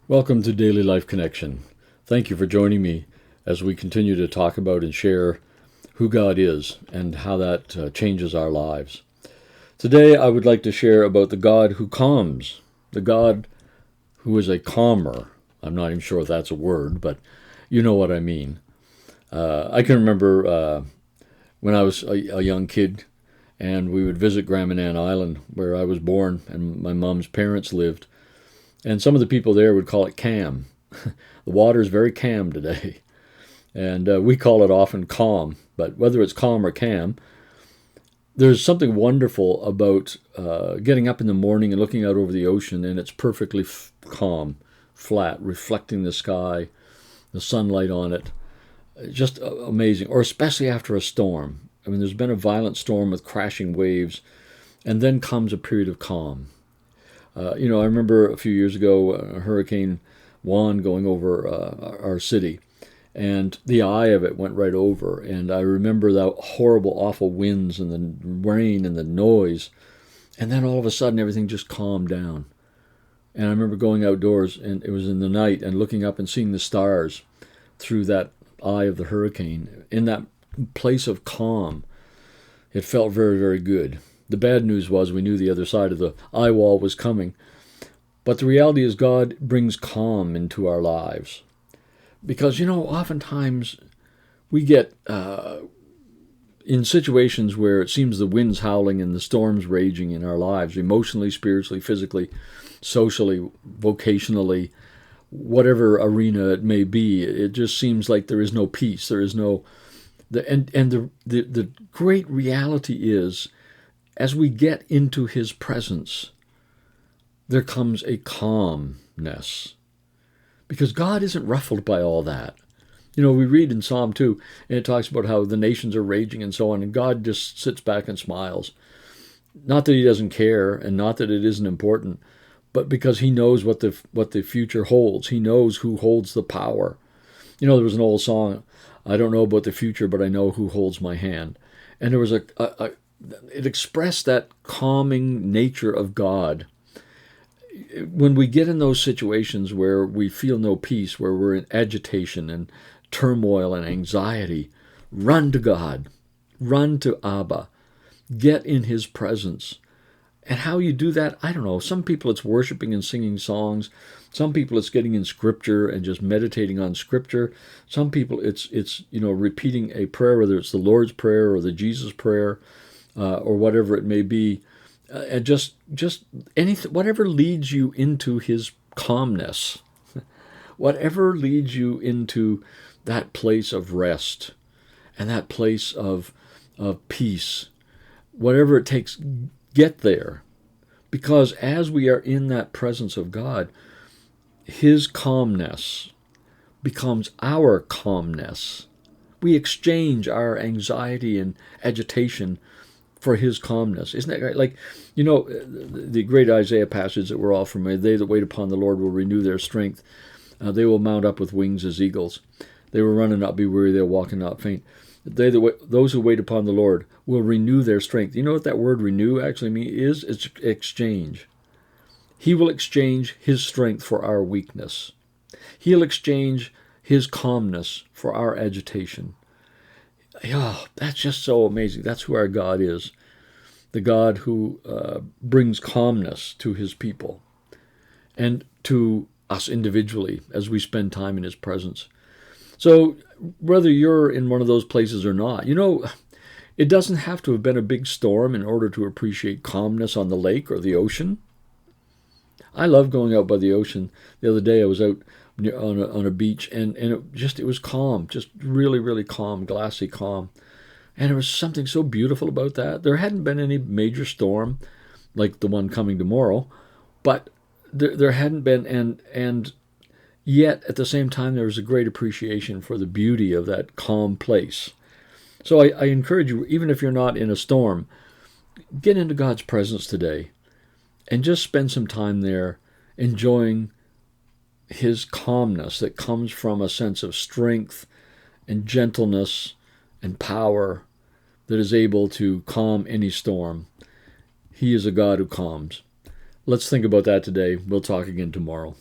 Welcome to Daily Life Connection. Thank you for joining me as we continue to talk about and share who God is and how that changes our lives. Today, I would like to share about the God who calms, the God who is a calmer. I'm not even sure if that's a word, but you know what I mean. I can remember when I was a young kid and we would visit Graminan Island where I was born and my mom's parents lived. And some of the people there would call it Cam. The water is very calm today. And we call it often calm. But whether it's calm or cam, there's something wonderful about getting up in the morning and looking out over the ocean, and it's perfectly calm, flat, reflecting the sky, the sunlight on it. Just amazing. Or especially after a storm. I mean, there's been a violent storm with crashing waves, and then comes a period of calm. I remember a few years ago, Hurricane Juan going over our city, and the eye of it went right over. And I remember that horrible, awful winds and the rain and the noise. And then all of a sudden, everything just calmed down. And I remember going outdoors, and it was in the night, and looking up and seeing the stars through that eye of the hurricane. In that place of calm, it felt very, very good. The bad news was we knew the other side of the eye wall was coming. But the reality is God brings calm into our lives. Because, oftentimes we get in situations where it seems the wind's howling and the storm's raging in our lives, emotionally, spiritually, physically, socially, vocationally, whatever arena it may be. It just seems like there is no peace. There is no... The great reality is, as we get into his presence, there comes a calmness. Because God isn't ruffled by all that. We read in Psalm 2, and it talks about how the nations are raging and so on, and God just sits back and smiles. Not that he doesn't care, and not that it isn't important, but because he knows what the future holds. He knows who holds the power. There was an old song, I don't know about the future, but I know who holds my hand. And there was it expressed that calming nature of God. When we get in those situations where we feel no peace, where we're in agitation and turmoil and anxiety, run to God, run to Abba, get in his presence. And how you do that, I don't know. Some people it's worshiping and singing songs. Some people it's getting in scripture and just meditating on scripture. Some people it's repeating a prayer, whether it's the Lord's Prayer or the Jesus Prayer, or whatever it may be, and just anything, whatever leads you into his calmness, whatever leads you into that place of rest and that place of peace, whatever it takes, get there. Because as we are in that presence of God, his calmness becomes our calmness. We exchange our anxiety and agitation for his calmness. Isn't that right? Like, the great Isaiah passage that we're all familiar, they that wait upon the Lord will renew their strength. They will mount up with wings as eagles. They will run and not be weary. They'll walk and not faint. Those who wait upon the Lord will renew their strength. You know what that word renew actually means? It's exchange. He will exchange his strength for our weakness. He'll exchange his calmness for our agitation. Yeah, that's just so amazing. That's who our God is. The God who brings calmness to his people and to us individually as we spend time in his presence. So whether you're in one of those places or not, it doesn't have to have been a big storm in order to appreciate calmness on the lake or the ocean. I love going out by the ocean. The other day I was out on a beach, and it was calm, just really, really calm, glassy calm. And there was something so beautiful about that. There hadn't been any major storm like the one coming tomorrow, but there hadn't been, and yet at the same time there was a great appreciation for the beauty of that calm place. So I encourage you, even if you're not in a storm, get into God's presence today and just spend some time there enjoying his calmness that comes from a sense of strength and gentleness and power that is able to calm any storm. He is a God who calms. Let's think about that today. We'll talk again tomorrow.